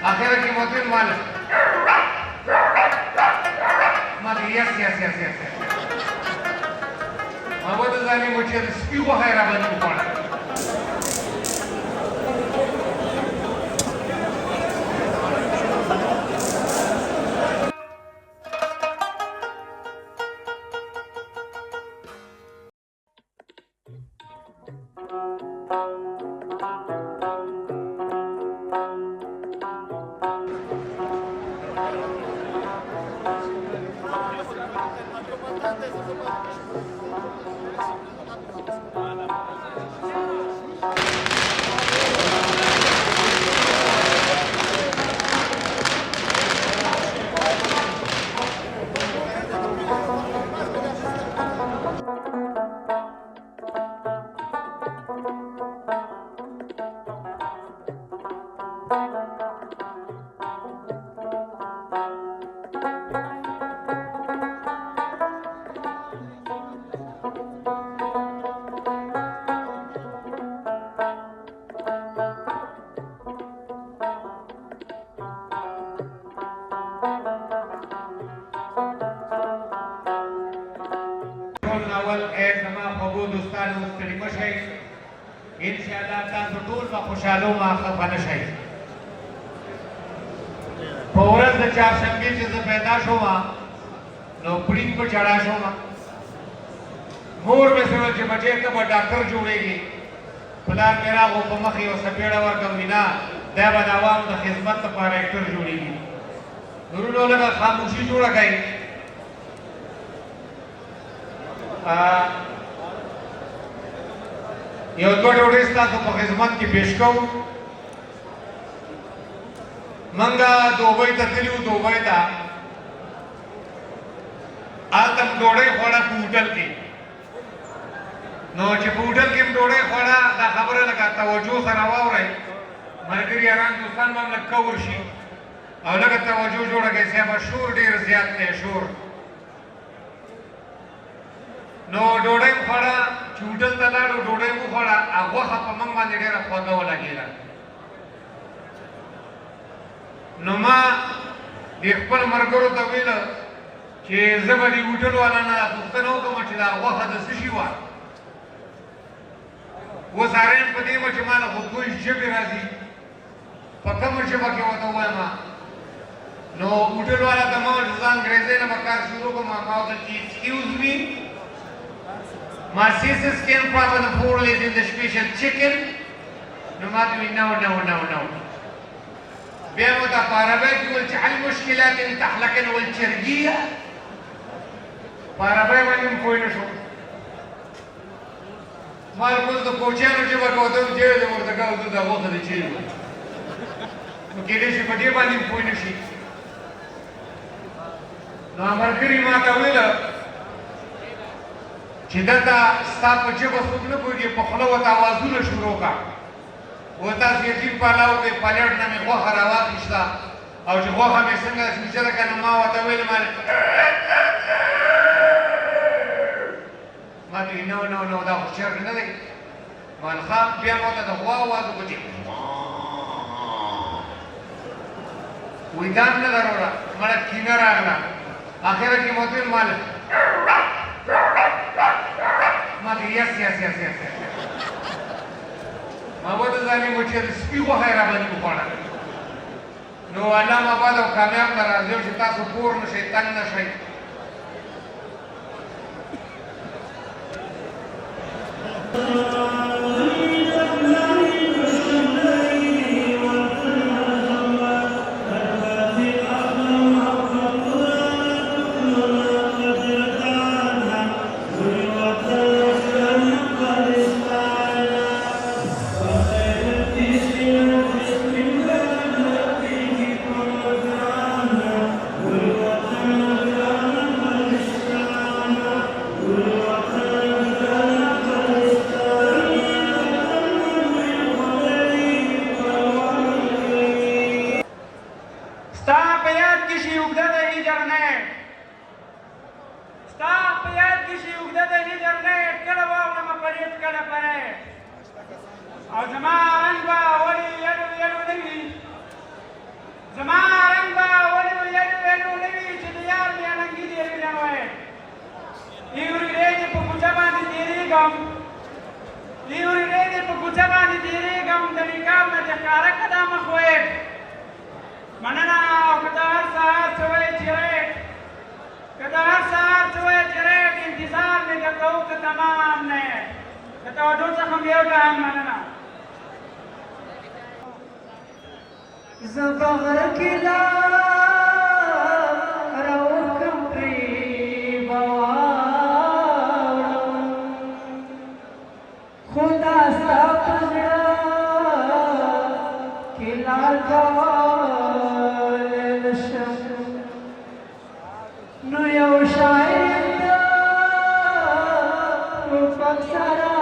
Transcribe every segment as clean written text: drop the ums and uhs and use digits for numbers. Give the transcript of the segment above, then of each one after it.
आखिर की मोतिन माल माल yes yes yes yes मबद जानी मुझे स्पीको है राबनी कौन खुशालो खफन शई पौरस द चार संगे से पैदा शोमा नो प्रीम को चढ़ा शोमा मोर में से बच्चे बचे तब डॉक्टर जोड़ेगी खुदा मेरा वो पमखी और सपेड़ा वर कमीना देवा दावाम द खिदमत पर एक्टर जोड़ेगी गुरु लगा खामोशी जोड़ा गई यो दो डोरेस्ता तो खिदमत की पेश करूं मंगा दुबई तलियो दुबई दा आतम डोड़े खोड़ा पूटल की नो चे पूटल के डोड़े खोड़ा दा खबर लगा तवज्जो सरावा रही मरकरी आराम दोस्तान मामला कवरशी और लगा तवज्जो जोड़ा कैसे मशहूर डेर ज़्यादा है शोर नो डोड़े खोड़ा चूटल तलाड़ो डोड़े को खोड़ा आगो खपमंग माने डेरा खोदा वाला गेला नुमा देखपल मरगरो तवेल के जबरी उठल वाला ना पुस्तनो को मचला वो हदस शिवा वो सारे पदे मचमाला खुद को जबे राजी पक्का मचबा के होता हुआ मां नो उठल वाला तमाम जान अंग्रेजी ने मकार शुरू को मां का excuse me my sisters came from the poor is in the special chicken no matter no بيعمل باراباك والتحل مشكلات اللي تحلقن والترقية باراباك ما يمكن شو ما يقول ده كوچانو چې ورکوته دی د ورتګاو د هغه د چي نو کې دې په دې باندې پوه نشي نو امرګری ما ته ویل چې دا ستاسو په جبه څوک نه پوهیږي په خوله ورته اوازونه شروع کړه وتا چې پالاو په پالړ نه مې غوښه راواخیسته او چې غوښه مې څنګه سوچله کنه ما ورته ویل ما دې نو دا خو شر نه دی مالخام بیا ماته د غوا اوازه وکړي ویدان نه ضروره مړه کینه راغله اخره کې موتل مال Yes. Mabada zani muche spigo hai rabani ko pala. No Allah mabada o kamyab na razio che tasu purno shaitan na shai. ښکاره کړه دا مخ ویټ مننه او که د هر سهار څه وایي چې ریټ که د هر سهار څه وایي چې ریټ انتظار مې درته وکړه تمام نیټ د توجه څخه مې یو ډول مننه زه په غره کې راوکم پرې به واوړم خو دا ستا په زړه کې لار کولی نه شم نو یو شاعر ته ټوپک سره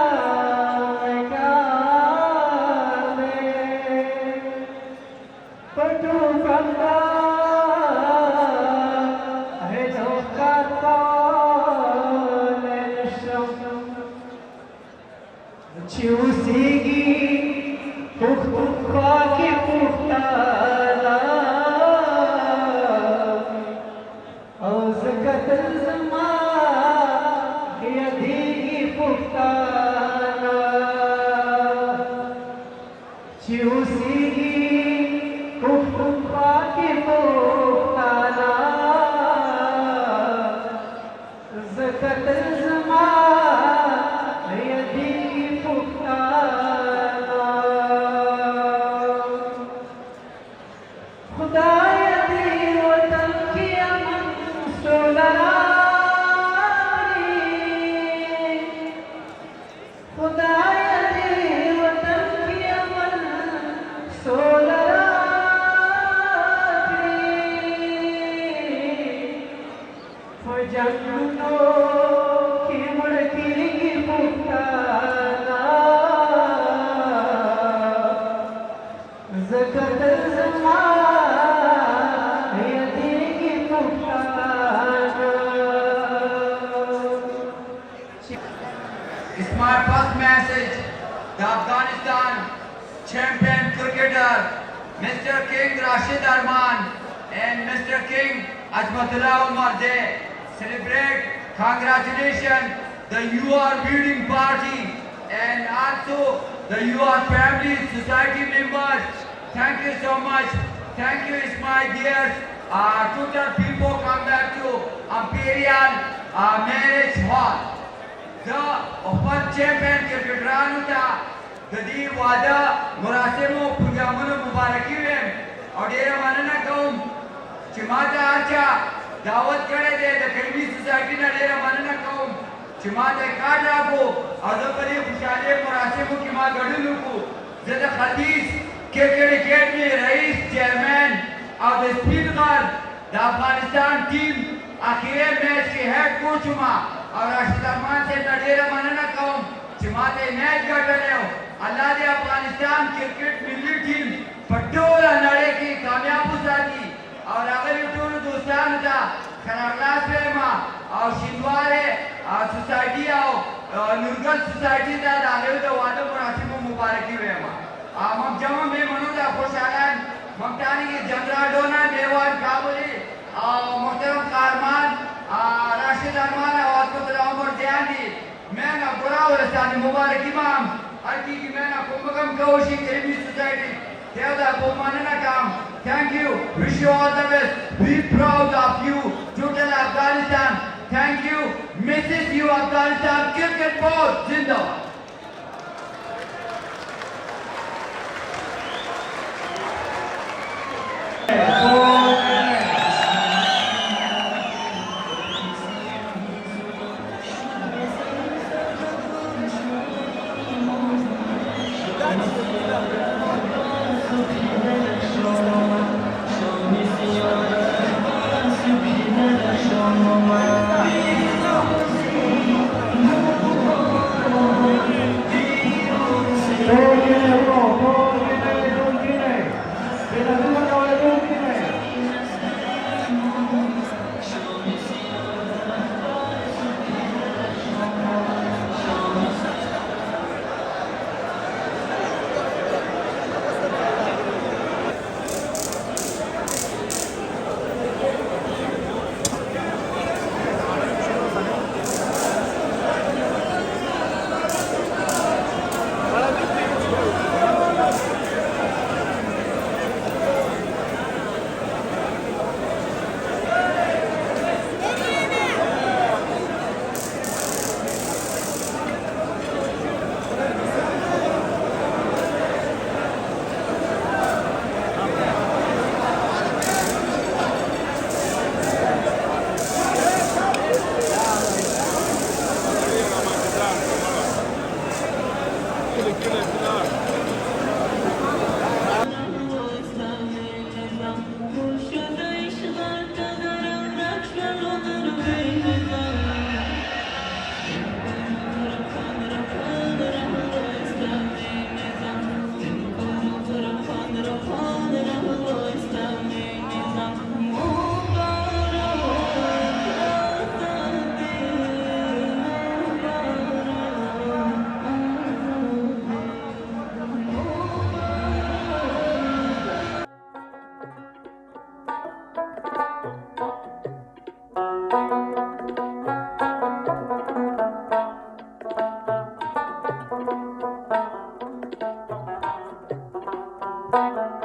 چې اوسېږي پښتونخوا کې پښتانه او ځکه تل زما یادېږي پښتانه چې اوسېږي پښتونخوا کې پښتانه ځکه تل زما It's my first message. The Afghanistan champion cricketer, Mr. King Rashid Arman and Mr. King Azmatullah Umarde celebrate congratulations the UR Leading Party and also the UR family society members. Thank you so much. Thank you, it's my dears. Total people come back to Imperial Marriage Hall. The Open Champion Cricketeranu ta the dee wada murasimu programunu mubaraki wem aur dera manana kaum چې ما ته هر چا دعوت کړی دی د قلمي سوسایټي نه ډېره مننه کوم چې ما ته کارډ راکړو او زه په دې خوشحالۍ مراسمو کې ما ګډون وکړو زه د ختیځ کرکټ اکیډمي رئیس چیرمین او د سپین غر د افغانستان ټیم اخیری میچ کې هیډ کوچ وم او راشد ارمان صاحب ته ډېره مننه کوم چې ما ته یې میچ ګټلی و الله دې افغانستان کرکټ ملي ټیم په ټوله نړۍ کې کامیاب وساتي او راغلي ټولو دوستانو ته ښه راغلاست وایم او شینوارې سوسایټي او نورګل سوسایټي ته د هغوی د واده مراسمو مبارکي وایم موږ جمع مهمانو ته خوشحالان موږ تانګې جنرال ډونر میوان کابلي او محترم کارمان راشد ارمان او عظمتالله عمر دیان دي میں نہ برا ورسانی مبارک امام ہر کی میں نہ کمبکم کوشی کرمی سوسائٹی Tell Bomanana Kam, thank you, wish you all the best, be proud of you, total Afghanistan, thank you, Mrs. You Afghanistan, cricket board, Zindabad. Thank